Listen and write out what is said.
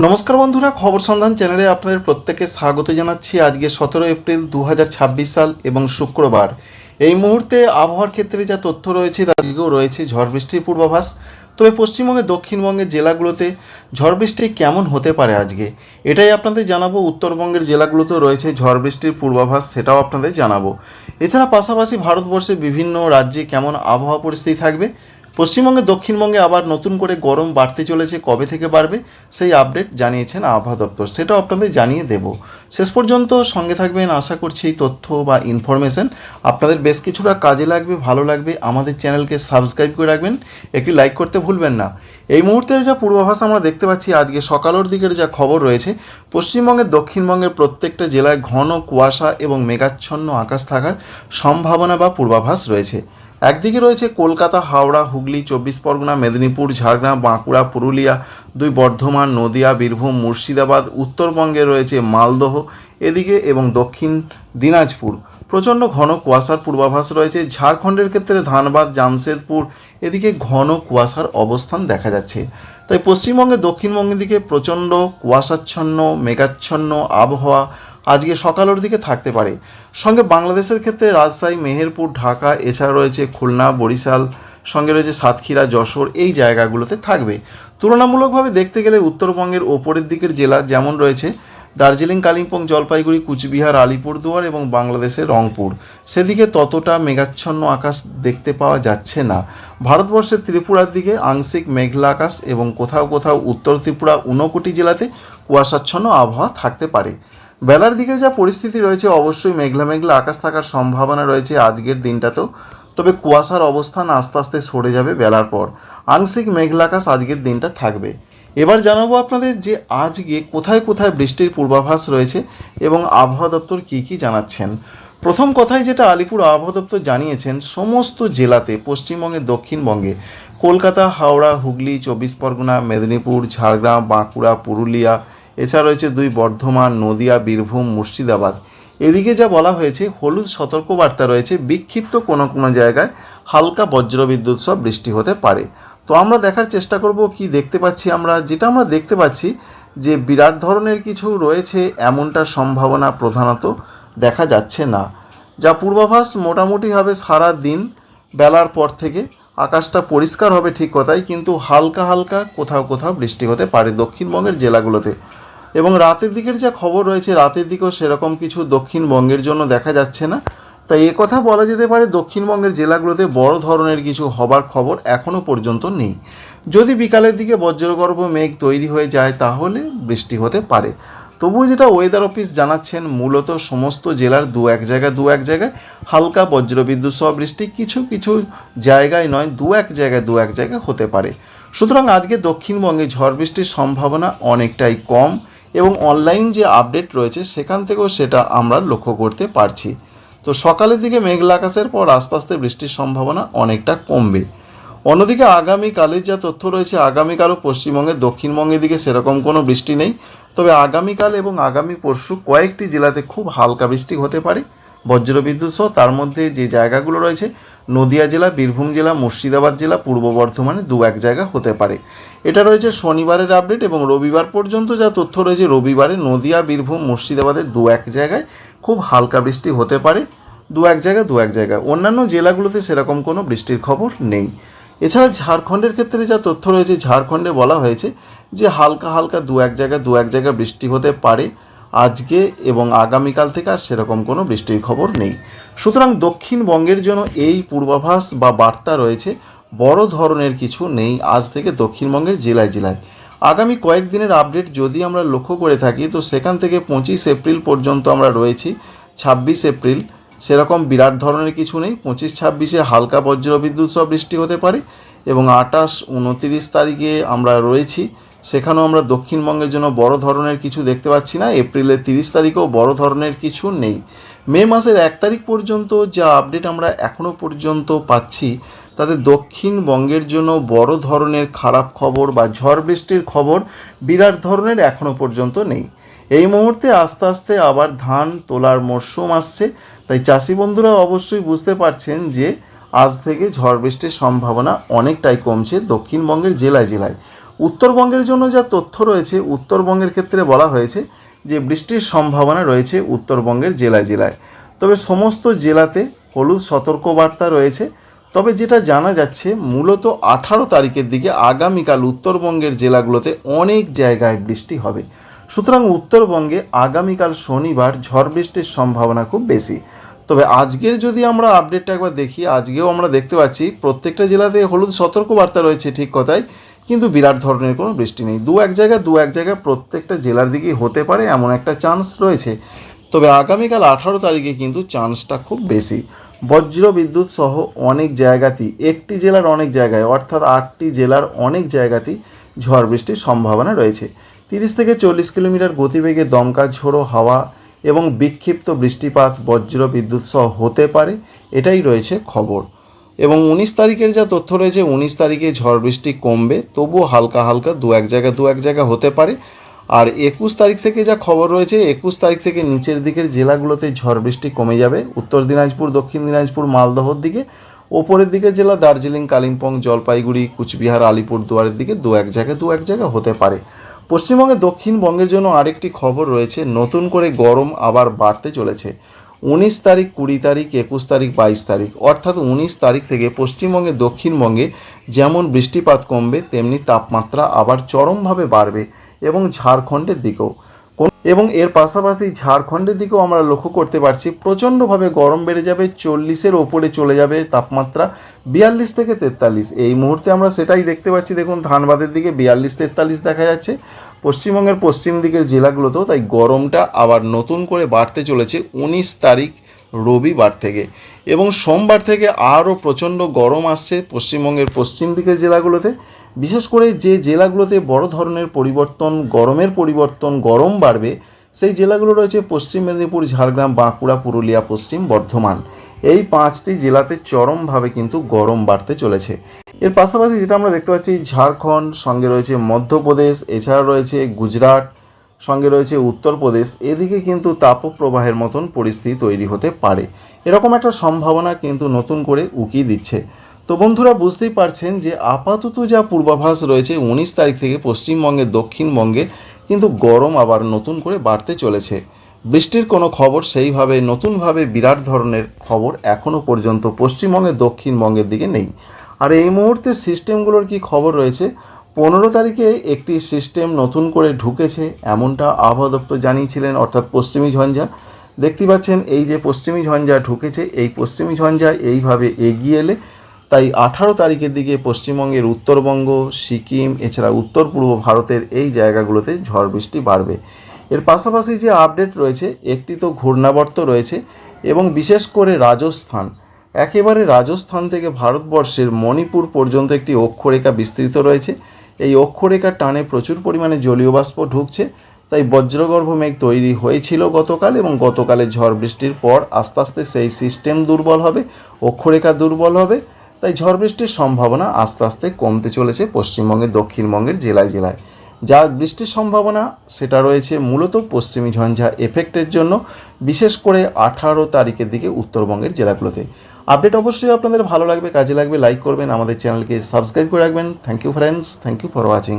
নমস্কার বন্ধুরা, খবর সন্ধান চ্যানেলে আপনাদের প্রত্যেককে স্বাগত জানাচ্ছি। আজকে 17 এপ্রিল 2026 সাল এবং শুক্রবার। এই মুহূর্তে আবহাওয়ার ক্ষেত্রে যা তথ্য রয়েছে তার দিকেও রয়েছে ঝড় বৃষ্টির পূর্বাভাস। তবে পশ্চিমবঙ্গের দক্ষিণবঙ্গের জেলাগুলোতে ঝড় বৃষ্টি কেমন হতে পারে আজকে এটাই আপনাদের জানাবো। উত্তরবঙ্গের জেলাগুলোতেও রয়েছে ঝড় বৃষ্টির পূর্বাভাস, সেটাও আপনাদের জানাবো। এছাড়া পাশাপাশি ভারতবর্ষের বিভিন্ন রাজ্যে কেমন আবহাওয়া পরিস্থিতি থাকবে, পশ্চিমবঙ্গে দক্ষিণবঙ্গে আবার নতুন করে গরম বাড়তে চলেছে, কবে থেকে বাড়বে সেই আপডেট জানিয়েছেন আবহাওয়া দপ্তর, সেটাও আপনাদের জানিয়ে দেব। শেষ পর্যন্ত সঙ্গে থাকবেন, আশা করছি এই তথ্য বা ইনফরমেশন আপনাদের বেশ কিছুটা কাজে লাগবে, ভালো লাগবে। আমাদের চ্যানেলকে সাবস্ক্রাইব করে রাখবেন, একটি লাইক করতে ভুলবেন না। এই মুহূর্তের যা পূর্বাভাস আমরা দেখতে পাচ্ছি, আজকে সকালের দিকের যা খবর রয়েছে, পশ্চিমবঙ্গের দক্ষিণবঙ্গের প্রত্যেকটা জেলায় ঘন কুয়াশা এবং মেঘাচ্ছন্ন আকাশ থাকার সম্ভাবনা বা পূর্বাভাস রয়েছে। একদিকে রয়েছে কলকাতা, হাওড়া, হুগলি, 24 পরগনা, মেদিনীপুর, ঝাড়গ্রাম, বাঁকুড়া, পুরুলিয়া, বর্ধমান, নদিয়া, বীরভূম, মুর্শিদাবাদ। উত্তরবঙ্গে রয়েছে মালদহ এদিকে এবং দক্ষিণ দিনাজপুর প্রচণ্ড ঘন কুয়াশার পূর্বাভাস রয়েছে। ঝাড়খণ্ডের ক্ষেত্রে ধানবাদ, জামশেদপুর এদিকে ঘন কুয়াশার অবস্থান দেখা যাচ্ছে। তাই পশ্চিমবঙ্গে দক্ষিণবঙ্গের দিকে প্রচণ্ড কুয়াশাচ্ছন্ন মেঘাচ্ছন্ন আবহাওয়া আজকে সকালের দিকে থাকতে পারে। সঙ্গে বাংলাদেশের ক্ষেত্রে রাজশাহী, মেহেরপুর, ঢাকা, এছাড়া রয়েছে খুলনা, বরিশাল, সঙ্গে রয়েছে সাতক্ষীরা, যশোর, এই জায়গাগুলোতে থাকবে। তুলনামূলকভাবে দেখতে গেলে উত্তরবঙ্গের ওপরের দিকের জেলা যেমন রয়েছে দার্জিলিং, কালিম্পং, জলপাইগুড়ি, কুচবিহার, আলিপুরদুয়ার এবং বাংলাদেশের রংপুর, সেদিকে ততটা মেঘাচ্ছন্ন আকাশ দেখতে পাওয়া যাচ্ছে না। ভারতবর্ষের ত্রিপুরার দিকে আংশিক মেঘলা আকাশ এবং কোথাও কোথাও উত্তর ত্রিপুরা, ঊনকোটি জেলাতে কুয়াশাচ্ছন্ন আবহাওয়া থাকতে পারে। বেলার দিকের যা পরিস্থিতি রয়েছে, অবশ্যই মেঘলা মেঘলা আকাশ থাকার সম্ভাবনা রয়েছে আজকের দিনটাতেও। তবে কুয়াশার অবস্থান আস্তে আস্তে সরে যাবে বেলার পর। আংশিক মেঘলা আকাশ আজকের দিনটা থাকবে। এবার জানাবো আপনাদের যে আজকে কোথায় কোথায় বৃষ্টির পূর্বাভাস রয়েছে এবং আবহাওয়া দপ্তর কী কী জানাচ্ছেন। প্রথম কথায় যেটা আলিপুর আবহাওয়া দপ্তর জানিয়েছেন, সমস্ত জেলাতে পশ্চিমবঙ্গের দক্ষিণবঙ্গে কলকাতা, হাওড়া, হুগলি, 24 পরগনা, মেদিনীপুর, ঝাড়গ্রাম, বাঁকুড়া, পুরুলিয়া, এছাড়া রয়েছে বর্ধমান, নদিয়া, বীরভূম, মুর্শিদাবাদ, এদিকে যা বলা হয়েছে হলুদ সতর্কবার্তা রয়েছে। বিক্ষিপ্ত কোনো কোনো জায়গায় হালকা বজ্রবিদ্যুৎ সহ বৃষ্টি হতে পারে। তো আমরা দেখার চেষ্টা করব কি দেখতে পাচ্ছি। যেটা আমরা দেখতে পাচ্ছি যে বিরাট ধরনের কিছু রয়েছে এমনটার সম্ভাবনা প্রধানত দেখা যাচ্ছে না। যা পূর্বাভাস মোটামুটি হবে সারা দিন বেলার পর থেকে আকাশটা পরিষ্কার হবে, ঠিক কথাই, কিন্তু হালকা হালকা কোথাও কোথাও বৃষ্টি হতে পারে দক্ষিণবঙ্গের জেলাগুলোতে। এবং রাতের দিকের যা খবর রয়েছে, রাতের দিকেও সেরকম কিছু দক্ষিণবঙ্গের জন্য দেখা যাচ্ছে না। তাই কথা বলা যেতে পারে দক্ষিণবঙ্গের জেলাগুলোতে বড় ধরনের কিছু হবার খবর এখনও পর্যন্ত নেই। যদি বিকালের দিকে বজ্রগর্ভ মেঘ তৈরি হয়ে যায় তাহলে বৃষ্টি হতে পারে। তবুও যেটা ওয়েদার অফিস জানাচ্ছেন, মূলত সমস্ত জেলার দু এক জায়গায় হালকা বজ্রবিদ্যুৎ সহ বৃষ্টি কিছু কিছু জায়গায় নয়, দু এক জায়গায় হতে পারে। সুতরাং আজকে দক্ষিণবঙ্গে ঝড় বৃষ্টির সম্ভাবনা অনেকটাই কম এবং অনলাইন যে আপডেট রয়েছে সেখান থেকেও সেটা আমরা লক্ষ্য করতে পারছি। তো সকালের দিকে মেঘলা আকাশের পর আস্তে আস্তে বৃষ্টির সম্ভাবনা অনেকটা কমবে। অন্যদিকে আগামীকালের যা তথ্য রয়েছে, আগামীকালও পশ্চিমবঙ্গের দক্ষিণবঙ্গের দিকে সেরকম কোনো বৃষ্টি নেই। তবে আগামীকাল এবং আগামী পরশু কয়েকটি জেলাতে খুব হালকা বৃষ্টি হতে পারে বজ্রবিদ্যুৎ সহ। তার মধ্যে যে জায়গাগুলো রয়েছে নদিয়া জেলা, বীরভূম জেলা, মুর্শিদাবাদ জেলা, পূর্ব বর্ধমানে দু এক জায়গা হতে পারে। এটা রয়েছে শনিবারের আপডেট এবং রবিবার পর্যন্ত যা তথ্য রয়েছে, রবিবারে নদিয়া, বীরভূম, মুর্শিদাবাদের দু এক জায়গায় খুব হালকা বৃষ্টি হতে পারে, দু এক জায়গায়। অন্যান্য জেলাগুলোতে সেরকম কোনো বৃষ্টির খবর নেই। এছাড়া ঝাড়খণ্ডের ক্ষেত্রে যা তথ্য রয়েছে, ঝাড়খণ্ডে বলা হয়েছে যে হালকা হালকা দু এক জায়গায় বৃষ্টি হতে পারে আজকে এবং আগামীকাল থেকে, আর সেরকম কোনো বৃষ্টির খবর নেই। সুতরাং দক্ষিণবঙ্গের জন্য এই পূর্বাভাস বা বার্তা রয়েছে, বড় ধরনের কিছু নেই আজ থেকে দক্ষিণবঙ্গের জেলায়। আগামী কয়েকদিনের আপডেট যদি আমরা লক্ষ্য করে থাকি, তো সেখান থেকে 25 এপ্রিল পর্যন্ত আমরা রয়েছি। 26 এপ্রিল সেরকম বিরাট ধরনের কিছু নেই। 25-26-এ হালকা বজ্রবিদ্যুৎ সহ বৃষ্টি হতে পারে এবং 28-29 তারিখে আমরা রয়েছি, সেখানেও আমরা দক্ষিণবঙ্গের জন্য বড় ধরনের কিছু দেখতে পাচ্ছি না। এপ্রিলের 30 তারিখেও বড় ধরনের কিছু নেই। মে মাসের 1 তারিখ পর্যন্ত যা আপডেট আমরা এখনও পর্যন্ত পাচ্ছি, তাতে দক্ষিণবঙ্গের জন্য বড় ধরনের খারাপ খবর বা ঝড় বৃষ্টির খবর বিরাট ধরনের এখনও পর্যন্ত নেই। এই মুহূর্তে আস্তে আস্তে আবার ধান তোলার মরশুম আসছে। তাই চাষি বন্ধুরা অবশ্যই বুঝতে পারছেন যে আজ থেকে ঝড় বৃষ্টির সম্ভাবনা অনেকটাই কমছে দক্ষিণবঙ্গের জেলায়। উত্তরবঙ্গের জন্য যা তথ্য রয়েছে, উত্তরবঙ্গের ক্ষেত্রে বলা হয়েছে যে বৃষ্টির সম্ভাবনা রয়েছে উত্তরবঙ্গের জেলায় জেলায়। তবে সমস্ত জেলাতে হলুদ সতর্কবার্তা রয়েছে। তবে যেটা জানা যাচ্ছে মূলত 18 তারিখের দিকে আগামীকাল উত্তরবঙ্গের জেলাগুলোতে অনেক জায়গায় বৃষ্টি হবে। সুতরাং উত্তরবঙ্গে আগামীকাল শনিবার ঝড় বৃষ্টির সম্ভাবনা খুব বেশি। তবে আজকের যদি আমরা আপডেটটা একবার দেখি, আজকেও আমরা দেখতে পাচ্ছি প্রত্যেকটা জেলাতে হলুদ সতর্কবার্তা রয়েছে, ঠিক কথাই, কিন্তু বিরাট ধরনের কোনো বৃষ্টি নেই। দু এক জায়গায় প্রত্যেকটা জেলার দিকেই হতে পারে এমন একটা চান্স রয়েছে। তবে আগামীকাল 18 তারিখে কিন্তু চান্সটা খুব বেশি। বজ্র বিদ্যুৎ সহ অনেক জায়গাতেই, একটি জেলার অনেক জায়গায় অর্থাৎ 8টি জেলার অনেক জায়গাতেই ঝড় বৃষ্টির সম্ভাবনা রয়েছে। 30 থেকে 40 কিলোমিটার গতিবেগে দমকা ঝোড়ো হাওয়া এবং বিক্ষিপ্ত বৃষ্টিপাত বজ্র বিদ্যুৎ সহ হতে পারে, এটাই রয়েছে খবর। এবং 19 তারিখের যা তথ্য রয়েছে, 19 তারিখে ঝড় বৃষ্টি কমবে, তবুও হালকা হালকা দু এক জায়গা হতে পারে। আর 21 তারিখ থেকে যা খবর রয়েছে, 21 তারিখ থেকে নিচের দিকের জেলাগুলোতে ঝড় বৃষ্টি কমে যাবে। উত্তর দিনাজপুর, দক্ষিণ দিনাজপুর, মালদহর দিকে। ওপরের দিকের জেলা দার্জিলিং, কালিম্পং, জলপাইগুড়ি, কুচবিহার, আলিপুরদুয়ারের দিকে দু এক জায়গা হতে পারে। পশ্চিমবঙ্গে দক্ষিণবঙ্গের জন্য আরেকটি খবর রয়েছে, নতুন করে গরম আবার বাড়তে চলেছে। 19 তারিখ, 20 তারিখ, 21 তারিখ, 22 তারিখ অর্থাৎ 19 তারিখ থেকে পশ্চিমবঙ্গে দক্ষিণবঙ্গে যেমন বৃষ্টিপাত কমবে, তেমনি তাপমাত্রা আবার চরমভাবে বাড়বে এবং ঝাড়খণ্ডের দিকেও। এবং এর পাশাপাশি ঝাড়খণ্ডের দিকেও আমরা লক্ষ্য করতে পারছি প্রচণ্ডভাবে গরম বেড়ে যাবে, 40-এর ওপরে চলে যাবে তাপমাত্রা, 42 থেকে 43। এই মুহূর্তে আমরা সেটাই দেখতে পাচ্ছি। দেখুন ধানবাদের দিকে 42-43 দেখা যাচ্ছে। পশ্চিমবঙ্গের পশ্চিম দিকের জেলাগুলোতেও তাই গরমটা আবার নতুন করে বাড়তে চলেছে 19 তারিখ রবিবার থেকে। এবং সোমবার থেকে আরও প্রচণ্ড গরম আসছে পশ্চিমবঙ্গের পশ্চিম দিকের জেলাগুলোতে। বিশেষ করে যে জেলাগুলোতে বড় ধরনের পরিবর্তন, গরমের পরিবর্তন, গরম বাড়বে, সেই জেলাগুলো রয়েছে পশ্চিম মেদিনীপুর, ঝাড়গ্রাম, বাঁকুড়া, পুরুলিয়া, পশ্চিম বর্ধমান। এই 5টি জেলাতে চরমভাবে কিন্তু গরম বাড়তে চলেছে। এর পাশাপাশি যেটা আমরা দেখতে পাচ্ছি, ঝাড়খণ্ড, সঙ্গে রয়েছে মধ্যপ্রদেশ, এছাড়া রয়েছে গুজরাট, সঙ্গে রয়েছে উত্তরপ্রদেশ। এদিকে কিন্তু তাপপ্রবাহের মতন পরিস্থিতি তৈরি হতে পারে, এরকম একটা সম্ভাবনা কিন্তু নতুন করে উকি দিচ্ছে। তো বন্ধুরা বুঝতেই পারছেন যে আপাতত যা পূর্বাভাস রয়েছে, 19 তারিখ থেকে পশ্চিমবঙ্গে দক্ষিণবঙ্গে কিন্তু গরম আবার নতুন করে বাড়তে চলেছে। বৃষ্টির কোনো খবর সেইভাবে নতুনভাবে বিরাট ধরনের খবর এখনও পর্যন্ত পশ্চিমবঙ্গে দক্ষিণবঙ্গের দিকে নেই। আর এই মুহূর্তে সিস্টেমগুলোর কি খবর রয়েছে, 15 তারিখে একটি সিস্টেম নতুন করে ঢুকেছে, এমনটা আবহাওয়া দপ্তর জানিয়েছিলেন, অর্থাৎ পশ্চিমী ঝঞ্ঝা। দেখতে পাচ্ছেন এই যে পশ্চিমী ঝঞ্ঝা ঢুকেছে, এই পশ্চিমী ঝঞ্ঝা এইভাবে এগিয়ে এলে তাই 18 তারিখের দিকে পশ্চিমবঙ্গের উত্তরবঙ্গ, সিকিম, এছাড়া উত্তর পূর্ব ভারতের এই জায়গাগুলোতে ঝড় বৃষ্টি বাড়বে। এর পাশাপাশি যে আপডেট রয়েছে, একটি তো ঘূর্ণাবর্ত রয়েছে এবং বিশেষ করে রাজস্থান, একেবারে রাজস্থান থেকে ভারতবর্ষের মণিপুর পর্যন্ত একটি অক্ষরেখা বিস্তৃত রয়েছে। এই অক্ষরেখার টানে প্রচুর পরিমাণে জলীয় বাষ্প ঢুকছে, তাই বজ্রগর্ভ মেঘ তৈরি হয়েছিল গতকাল, এবং গতকালের ঝড় বৃষ্টির পর আস্তে আস্তে সেই সিস্টেম দুর্বল হবে, অক্ষরেখা দুর্বল হবে, তাই ঝড় বৃষ্টির সম্ভাবনা আস্তে আস্তে কমতে চলেছে পশ্চিমবঙ্গের দক্ষিণবঙ্গের জেলায় জেলায়। যা বৃষ্টির সম্ভাবনা সেটা রয়েছে মূলত পশ্চিমী ঝঞ্ঝা এফেক্টের জন্য, বিশেষ করে 18 তারিখের দিকে উত্তরবঙ্গের জেলাগুলোতে। আপডেট অবশ্যই আপনাদের ভালো লাগবে, কাজে লাগবে, লাইক করবেন, আমাদের চ্যানেলকে সাবস্ক্রাইব করে রাখবেন। Thank you friends, thank you for watching.